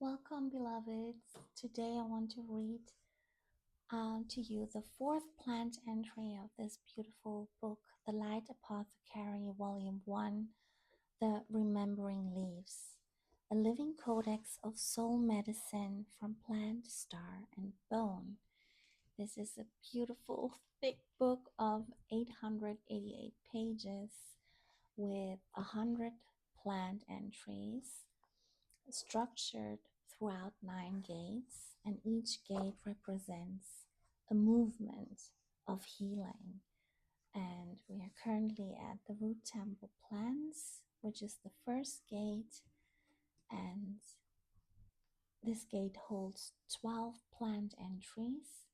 Welcome, beloveds. Today I want to read to you the fourth plant entry of this beautiful book, The Light Apothecary, Volume 1, The Remembering Leaves, a living codex of soul medicine from plant, star, and bone. This is a beautiful, thick book of 888 pages with 100 plant entries structured throughout 9 gates, and each gate represents a movement of healing. And we are currently at the Root Temple Plants, which is the first gate, and this gate holds 12 plant entries.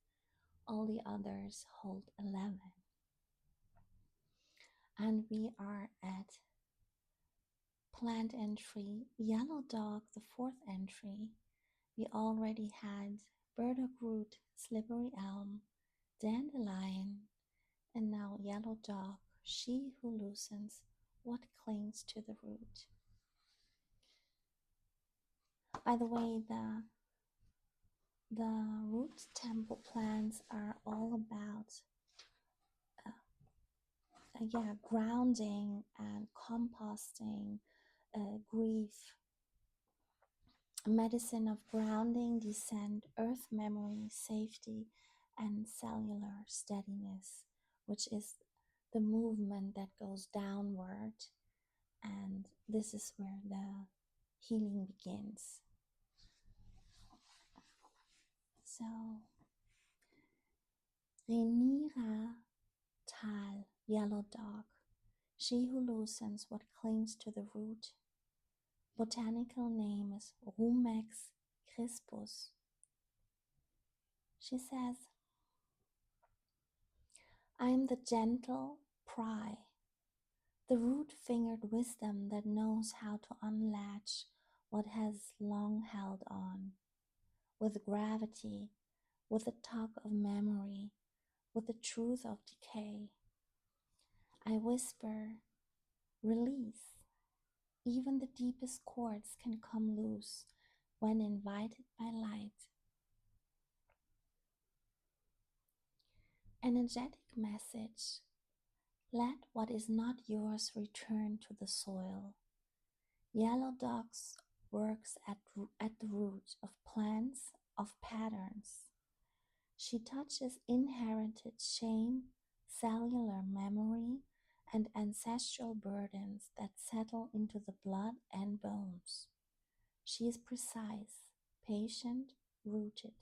All the others hold 11. And we are at plant entry Yellow Dog, the fourth entry. We already had burdock root, slippery elm, dandelion, and now yellow dog, she who loosens what clings to the root. By the way, the root temple plants are all about grounding and composting, grief, medicine of grounding, descent, earth memory, safety, and cellular steadiness, which is the movement that goes downward, and this is where the healing begins. So, Renira Tal, yellow dog, she who loosens what clings to the root. Botanical name is Rumex crispus. She says, I am the gentle pry, the root-fingered wisdom that knows how to unlatch what has long held on, with gravity, with a tug of memory, with the truth of decay. I whisper, release. Even the deepest chords can come loose when invited by light. Energetic message. Let what is not yours return to the soil. Yellow Dog's works at the root of plants, of patterns. She touches inherited shame, cellular memory, and ancestral burdens that settle into the blood and bones. She is precise, patient, rooted.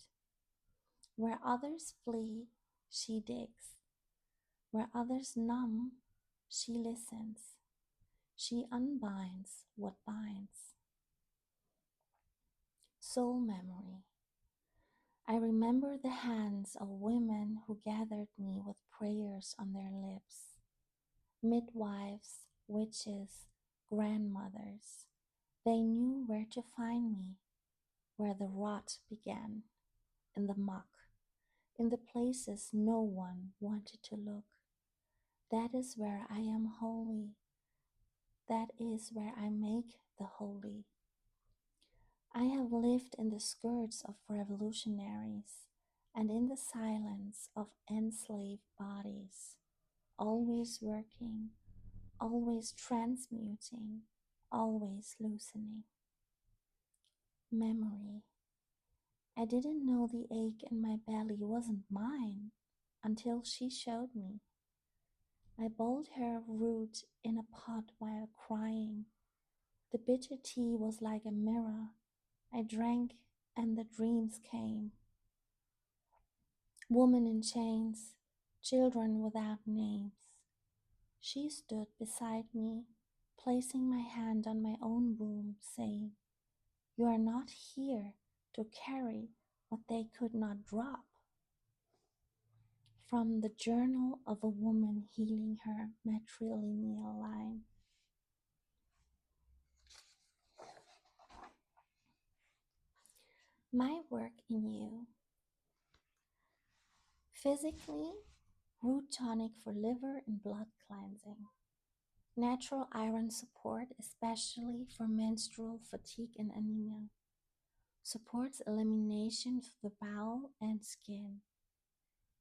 Where others flee, she digs. Where others numb, she listens. She unbinds what binds. Soul memory. I remember the hands of women who gathered me with prayers on their lips. Midwives, witches, grandmothers. They knew where to find me, where the rot began, in the muck, in the places no one wanted to look. That is where I am holy. That is where I make the holy. I have lived in the skirts of revolutionaries and in the silence of enslaved bodies, always working, always transmuting, always loosening. Memory. I didn't know the ache in my belly wasn't mine until she showed me. I boiled her root in a pot while crying. The bitter tea was like a mirror. I drank and the dreams came. Woman in chains, children without names. She stood beside me, placing my hand on my own womb, saying, You are not here to carry what they could not drop. From the Journal of a Woman Healing Her Matrilineal Line. My work in you. Physically, root tonic for liver and blood cleansing. Natural iron support, especially for menstrual fatigue and anemia. supports elimination through the bowel and skin,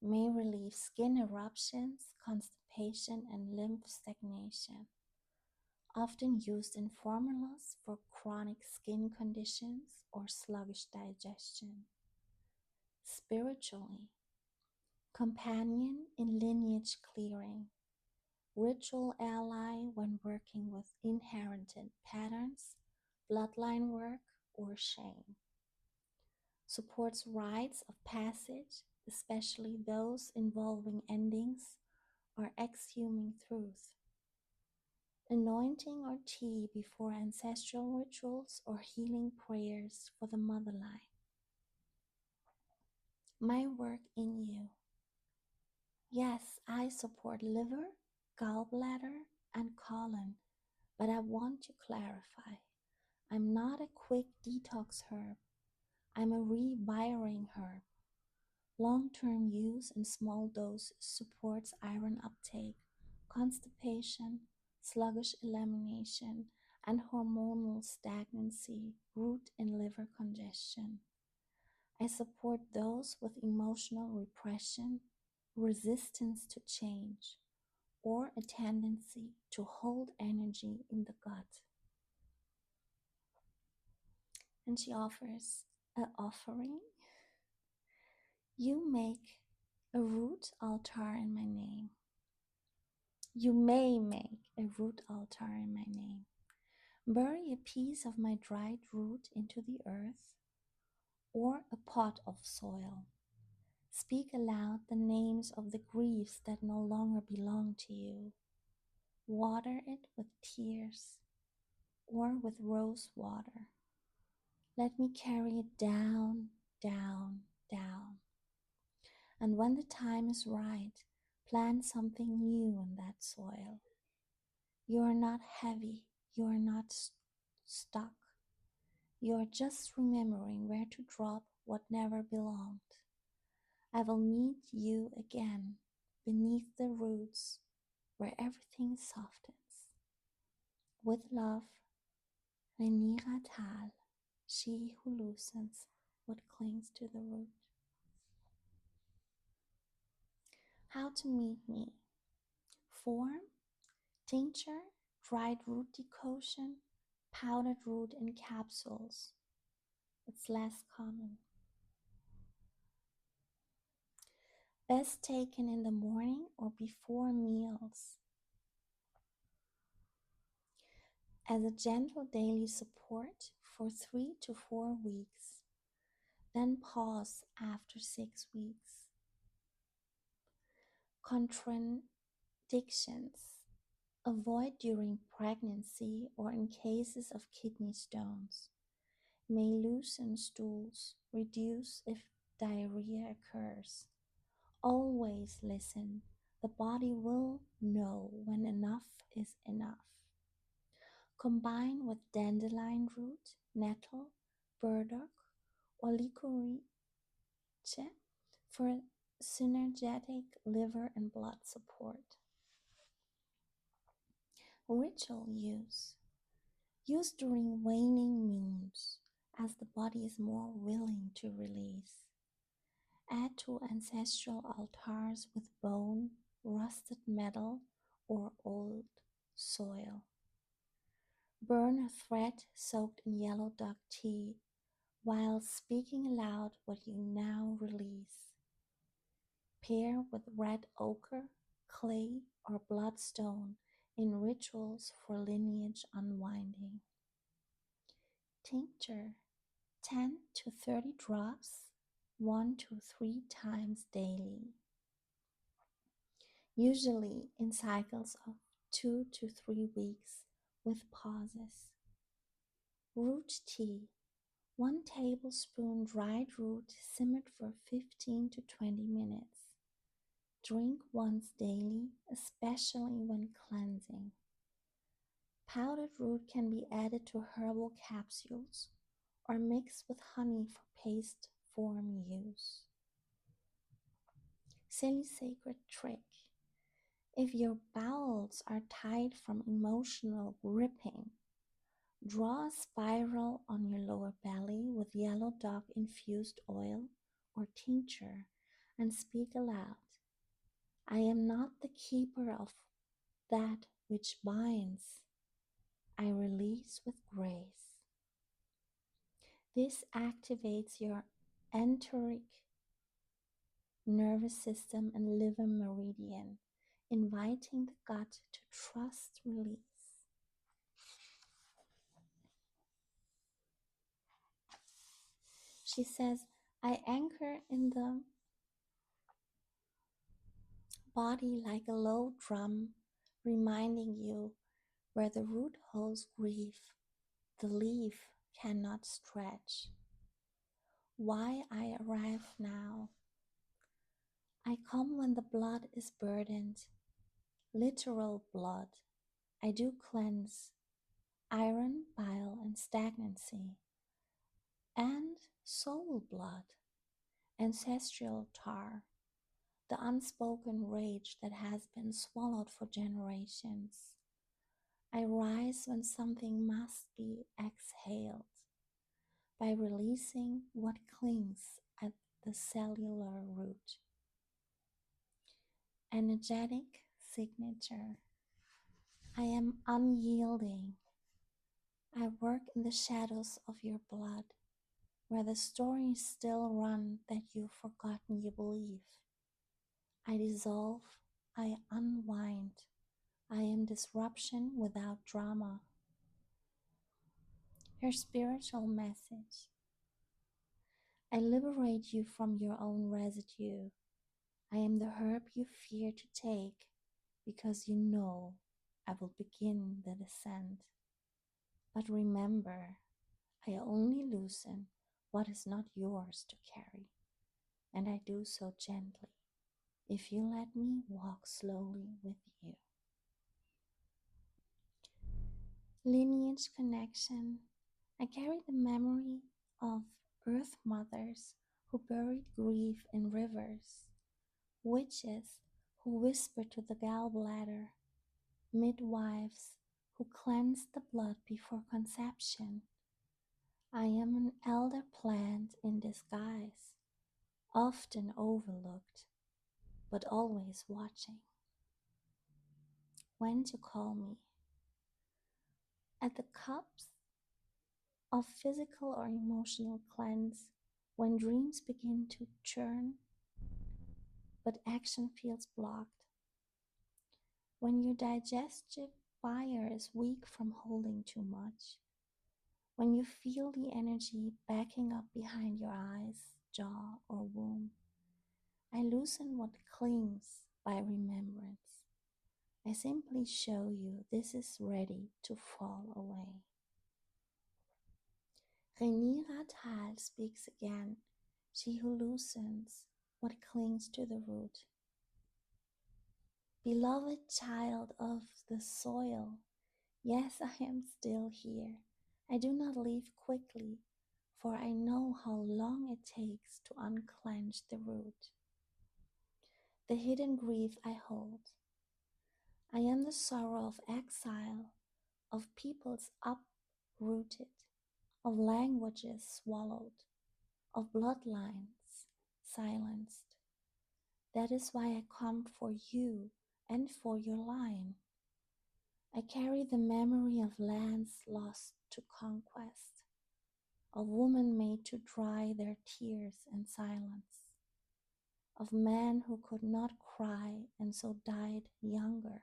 may relieve skin eruptions, constipation, and lymph stagnation, often used in formulas for chronic skin conditions or sluggish digestion. Spiritually, companion in lineage clearing, ritual ally when working with inherited patterns, bloodline work, or shame. Supports rites of passage, especially those involving endings or exhuming truth. Anointing or tea before ancestral rituals or healing prayers for the motherline. My work in you. Yes, I support liver, gallbladder, and colon, but I want to clarify. I'm not a quick detox herb. I'm a rewiring herb. Long-term use in small doses supports iron uptake, constipation, sluggish elimination, and hormonal stagnancy, root and liver congestion. I support those with emotional repression, resistance to change, or a tendency to hold energy in the gut. And she offers an offering. You make a root altar in my name. You may make a root altar in my name. Bury a piece of my dried root into the earth or a pot of soil. Speak aloud the names of the griefs that no longer belong to you. Water it with tears or with rose water. Let me carry it down, down, down. And when the time is right, plant something new in that soil. You are not heavy. You are not stuck. You are just remembering where to drop what never belonged. I will meet you again beneath the roots where everything softens. With love, Renira Tal, she who loosens what clings to the root. How to meet me. Form, tincture, dried root decoction, powdered root in capsules. It's less common. Best taken in the morning or before meals. As a gentle daily support for 3 to 4 weeks, then pause after 6 weeks. Contraindications. Avoid during pregnancy or in cases of kidney stones. May loosen stools, reduce if diarrhea occurs. Always listen. The body will know when enough is enough. Combine with dandelion root, nettle, burdock, or licorice for synergetic liver and blood support. Ritual use. Use during waning moons as the body is more willing to release. Add to ancestral altars with bone, rusted metal, or old soil. Burn a thread soaked in yellow duck tea while speaking aloud what you now release. Pair with red ochre, clay, or bloodstone in rituals for lineage unwinding. Tincture, 10 to 30 drops, 1 to 3 times daily. Usually in cycles of 2 to 3 weeks with pauses. Root tea, 1 tablespoon dried root simmered for 15 to 20 minutes. Drink once daily, especially when cleansing. Powdered root can be added to herbal capsules or mixed with honey for paste form use. Silly sacred trick. If your bowels are tight from emotional gripping, Draw a spiral on your lower belly with yellow dog infused oil or tincture and speak aloud. I am not the keeper of that which binds. I release with grace. This activates your enteric nervous system and liver meridian, inviting the gut to trust release. She says, I anchor in the body like a low drum, reminding you where the root holds grief, the leaf cannot stretch. Why I arrive now. I come when the blood is burdened, literal blood. I do cleanse iron, bile, and stagnancy, and soul blood, ancestral tar, the unspoken rage that has been swallowed for generations. I rise when something must be exhaled by releasing what clings at the cellular root. Energetic signature. I am unyielding. I work in the shadows of your blood, where the stories still run that you've forgotten you believe. I dissolve, I unwind. I am disruption without drama. Her spiritual message. I liberate you from your own residue. I am the herb you fear to take because you know I will begin the descent. But remember, I only loosen what is not yours to carry, and I do so gently if you let me walk slowly with you. Lineage connection. I carry the memory of earth mothers who buried grief in rivers, witches who whispered to the gallbladder, midwives who cleansed the blood before conception. I am an elder plant in disguise, often overlooked, but always watching. When to call me? At the cups of physical or emotional cleanse, when dreams begin to churn, but action feels blocked. When your digestive fire is weak from holding too much. When you feel the energy backing up behind your eyes, jaw, or womb. I loosen what clings by remembrance. I simply show you this is ready to fall away. Rhaenyra Tal speaks again, she who loosens what clings to the root. Beloved child of the soil, yes, I am still here. I do not leave quickly, for I know how long it takes to unclench the root. The hidden grief I hold. I am the sorrow of exile, of peoples uprooted, of languages swallowed, of bloodlines silenced. That is why I come for you and for your line. I carry the memory of lands lost to conquest, of women made to dry their tears in silence, of men who could not cry and so died younger.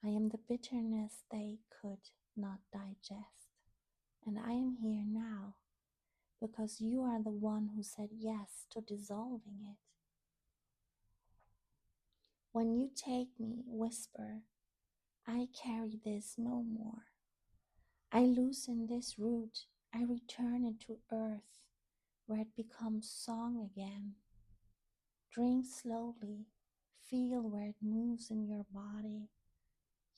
I am the bitterness they could not digest, and I am here now because you are the one who said yes to dissolving it. When you take me, whisper, I carry this no more. I loosen this root, I return it to earth, where it becomes song again. Drink slowly, feel where it moves in your body.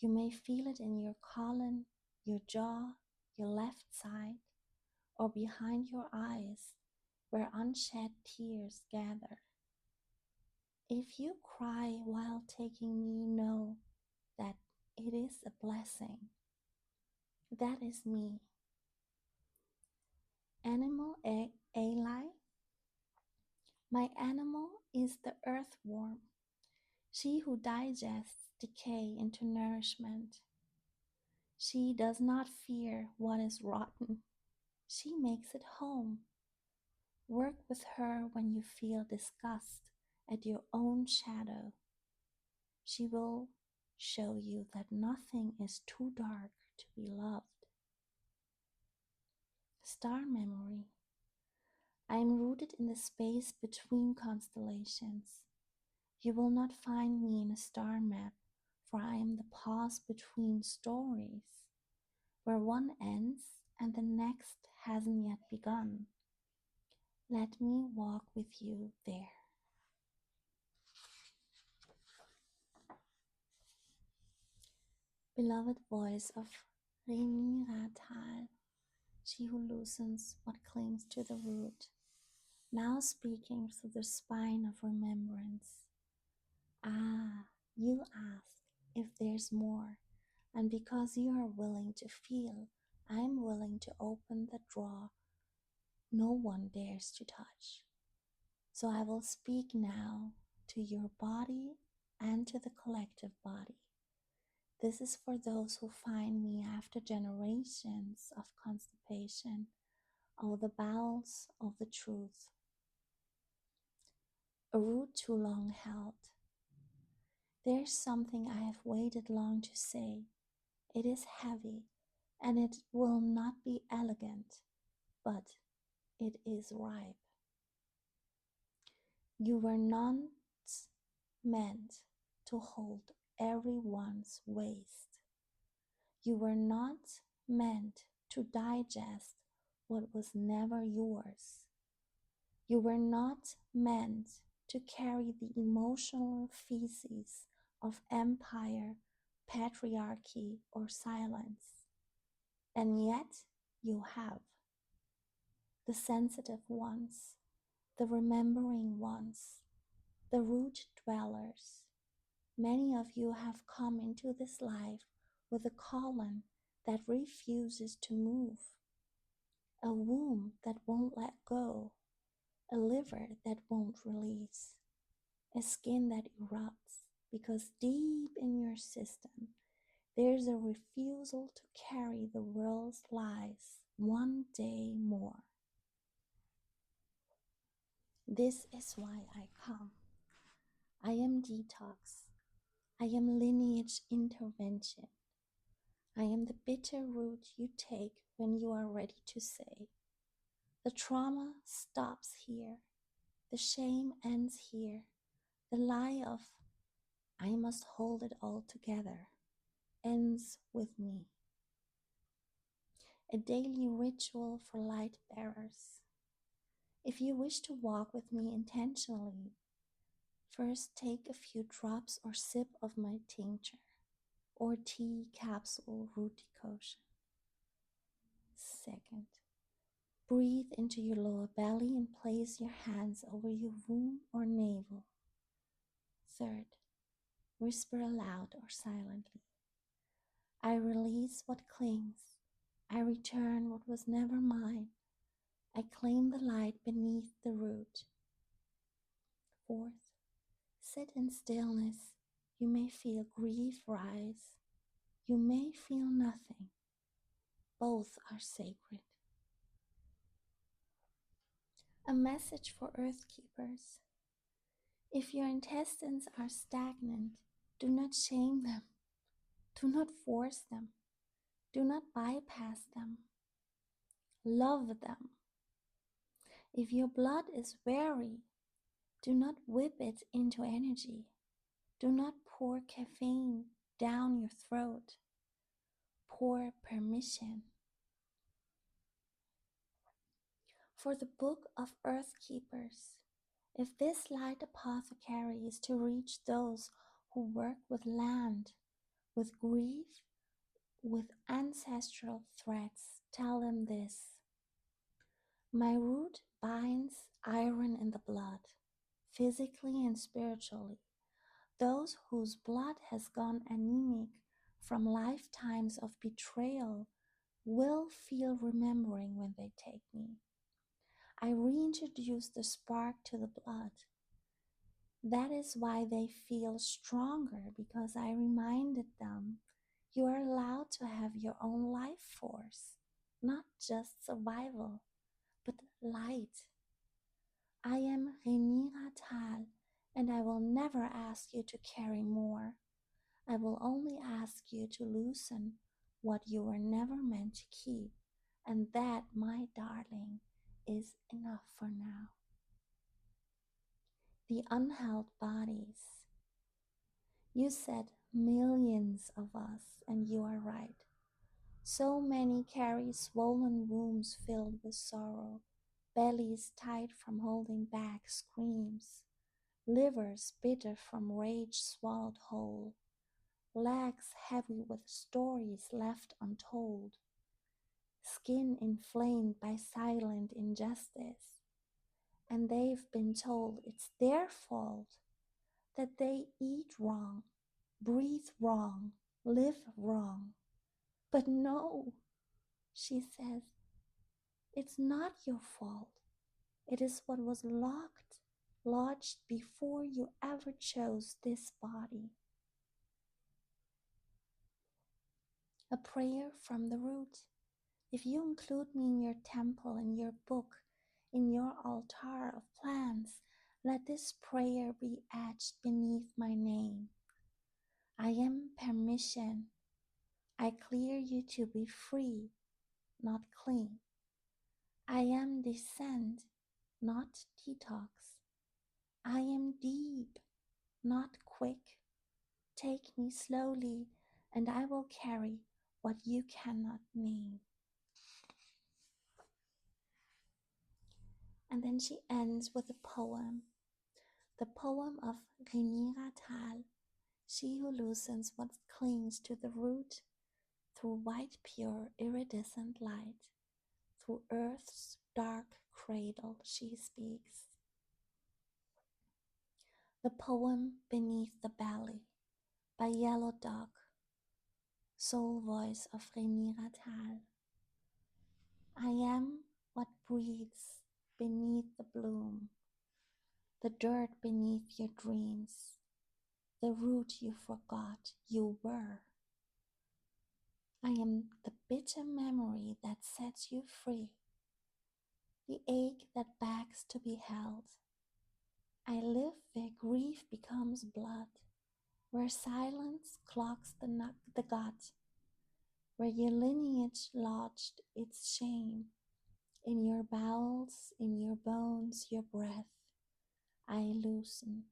You may feel it in your colon, your jaw, your left side, or behind your eyes, where unshed tears gather. If you cry while taking me, know that it is a blessing. That is me. Animal ally. My animal is the earthworm, she who digests decay into nourishment. She does not fear what is rotten. She makes it home. Work with her when you feel disgust at your own shadow. She will show you that nothing is too dark to be loved. Star memory. I am rooted in the space between constellations. You will not find me in a star map, for I am the pause between stories, where one ends and the next hasn't yet begun. Let me walk with you there. Beloved voice of Lineage, she who loosens what clings to the root, now speaking through the spine of remembrance. Ah, you ask if there's more, and because you are willing to feel, I'm willing to open the drawer no one dares to touch. So I will speak now to your body and to the collective body. This is for those who find me after generations of constipation, of the bowels of the truth. A root too long held. There's something I have waited long to say. It is heavy, and it will not be elegant, but it is ripe. You were not meant to hold everyone's waste. You were not meant to digest what was never yours. You were not meant to carry the emotional feces of empire, patriarchy, or silence. And yet you have. The sensitive ones, the remembering ones, the root dwellers. Many of you have come into this life with a colon that refuses to move, a womb that won't let go, a liver that won't release, a skin that erupts because deep in your system there's a refusal to carry the world's lies one day more. This is why I come. I am detox. I am lineage intervention. I am the bitter root you take when you are ready to say. The trauma stops here. The shame ends here. The lie of I must hold it all together ends with me. A daily ritual for light bearers. If you wish to walk with me intentionally, first take a few drops or sip of my tincture or tea capsule root decoction. Second, breathe into your lower belly and place your hands over your womb or navel. Third, whisper aloud or silently. I release what clings. I return what was never mine. I claim the light beneath the root. Fourth, sit in stillness. You may feel grief rise. You may feel nothing. Both are sacred. A message for earth keepers. If your intestines are stagnant, do not shame them. Do not force them. Do not bypass them. Love them. If your blood is weary, do not whip it into energy. Do not pour caffeine down your throat. Pour permission. For the Book of Earth Keepers, if this light apothecary is to reach those who work with land, with grief, with ancestral threats, tell them this. My root binds iron in the blood, physically and spiritually. Those whose blood has gone anemic from lifetimes of betrayal will feel remembering when they take me. I reintroduce the spark to the blood. That is why they feel stronger, because I reminded them you are allowed to have your own life force, not just survival, but light. I am Renira Tal, and I will never ask you to carry more. I will only ask you to loosen what you were never meant to keep, and that, my darling, is enough for now. The unheld bodies. You said millions of us, and you are right. So many carry swollen wombs filled with sorrow, bellies tight from holding back screams, livers bitter from rage swallowed whole, legs heavy with stories left untold, skin inflamed by silent injustice, and they've been told it's their fault that they eat wrong, breathe wrong, live wrong. But no, she says, it's not your fault. It is what was lodged before you ever chose this body. A prayer from the root. If you include me in your temple, in your book, in your altar of plants, let this prayer be etched beneath my name. I am permission. I clear you to be free, not clean. I am descent, not detox. I am deep, not quick. Take me slowly, and I will carry what you cannot name. And then she ends with a poem, the poem of Renira Tal, she who loosens what clings to the root through white, pure, iridescent light. Through earth's dark cradle she speaks. The poem Beneath the Belly by Yellow Dog, soul voice of Renira Tal. I am what breathes beneath the bloom, the dirt beneath your dreams, the root you forgot you were. I am the bitter memory that sets you free, the ache that begs to be held. I live where grief becomes blood, where silence clogs the gut, where your lineage lodged its shame. In your bowels, in your bones, your breath, I loosen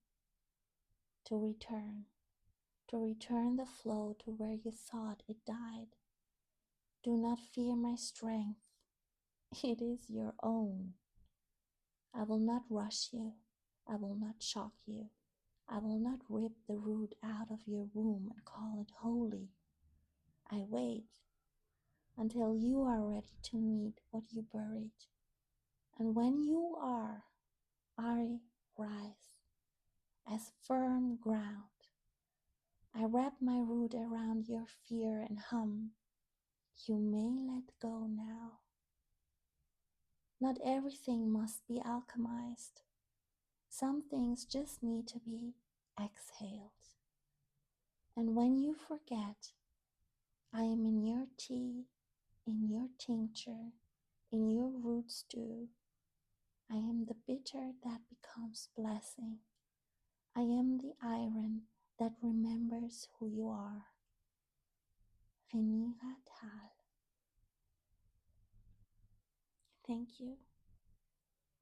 to return the flow to where you thought it died. Do not fear my strength, it is your own. I will not rush you, I will not shock you, I will not rip the root out of your womb and call it holy. I wait until you are ready to meet what you buried. And when you are, I rise as firm ground. I wrap my root around your fear and hum. You may let go now. Not everything must be alchemized. Some things just need to be exhaled. And when you forget, I am in your tea, in your tincture, in your root stew. I am the bitter that becomes blessing. I am the iron that remembers who you are. Renira Tal. Thank you.